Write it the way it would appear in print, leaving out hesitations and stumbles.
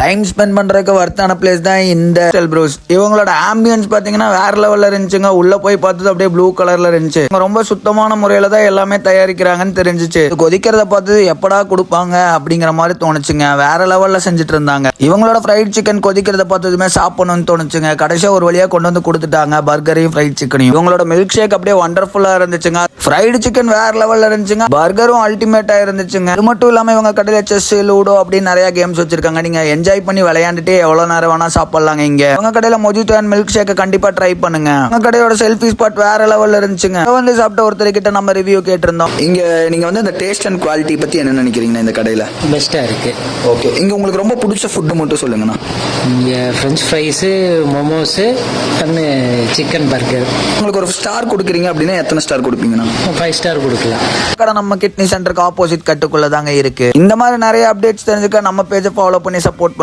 Time spend பண்றதுக்கு வர்த்தான place தான் இந்த ஹோட்டல் ப்ரோஸ். இவங்களோட ஆம்பியன்ஸ் பாத்தீங்கன்னா வேற லெவல்ல இருந்துச்சுங்க. உள்ள போய் பார்த்தது அப்படியே ப்ளூ கலர்ல இருந்துச்சு. ரொம்ப சுத்தமான முறையில தான் எல்லாமே தயாரிக்கிறாங்கன்னு தெரிஞ்சிச்சு. கொதிக்கிறத பார்த்து எப்படா கொடுப்பாங்க அப்படிங்கிற மாதிரி தோணுச்சுங்க. வேற லெவல்ல செஞ்சுட்டு இருந்தாங்க. இவங்களோட ஃப்ரைட் சிக்கன் கொதிக்கிறத பார்த்ததுமே சாப்பிடணும்னு தோணுச்சுங்க. கடைசியா ஒரு வழியா கொண்டு வந்து கொடுத்துட்டாங்க பர்கரையும் ஃப்ரைட் சிக்கனையும். இவங்களோட மில்க் ஷேக் அப்படியே வண்டர்ஃபுல்லா இருந்துச்சுங்க. ஃப்ரைடு சிக்கன் வேற லெவல்ல இருந்துச்சுங்க. பர்கரும் அல்டிமேட்டா இருந்துச்சுங்க. அது மட்டும் இல்லாம இவங்க கடையில செஸ், லூடோ அப்படின்னு நிறைய கேம்ஸ் வச்சிருக்காங்க. நீங்க என்ஜாய் பண்ணி விளையாண்டுட்டு எவ்வளவு நேரம் வேணா சாப்பிடலாங்க. இங்க உங்க கடையில மொஜிட்டோ அண்ட் மில்க் ஷேக் கண்டிப்பா ட்ரை பண்ணுங்க. உங்க கடையோட செல்ஃபி ஸ்பாட் வேற லெவல்ல இருந்துச்சுங்க. வந்து சாப்பிட்ட ஒருத்தர் கிட்ட நம்ம ரிவ்யூ கேட்டிருந்தோம். இங்க நீங்க வந்து அந்த டேஸ்ட் அண்ட் குவாலிட்டி பத்தி என்ன நினைக்கிறீங்க? இந்த கடையில பெஸ்டா இருக்கு. ஓகே, இங்க உங்களுக்கு ரொம்ப பிடிச்ச ஃபுட் மட்டும் சொல்லுங்கண்ணா. இங்கே French fries, momos and chicken burger. உங்களுக்கு ஒரு ஸ்டார் கொடுக்குறீங்க அப்படின்னா எத்தனை ஸ்டார் கொடுப்பீங்கண்ணா? 5 ஸ்டார் கொடுக்கலாம். கடை நம்ம கிட்னி சென்டருக்கு ஆப்போசிட் கட்டுக்குள்ள தாங்க இருக்கு. இந்த மாதிரி நிறைய அப்டேட்ஸ் தெரிஞ்சுக்க நம்ம பேஜை ஃபாலோ பண்ணி சப்போர்ட்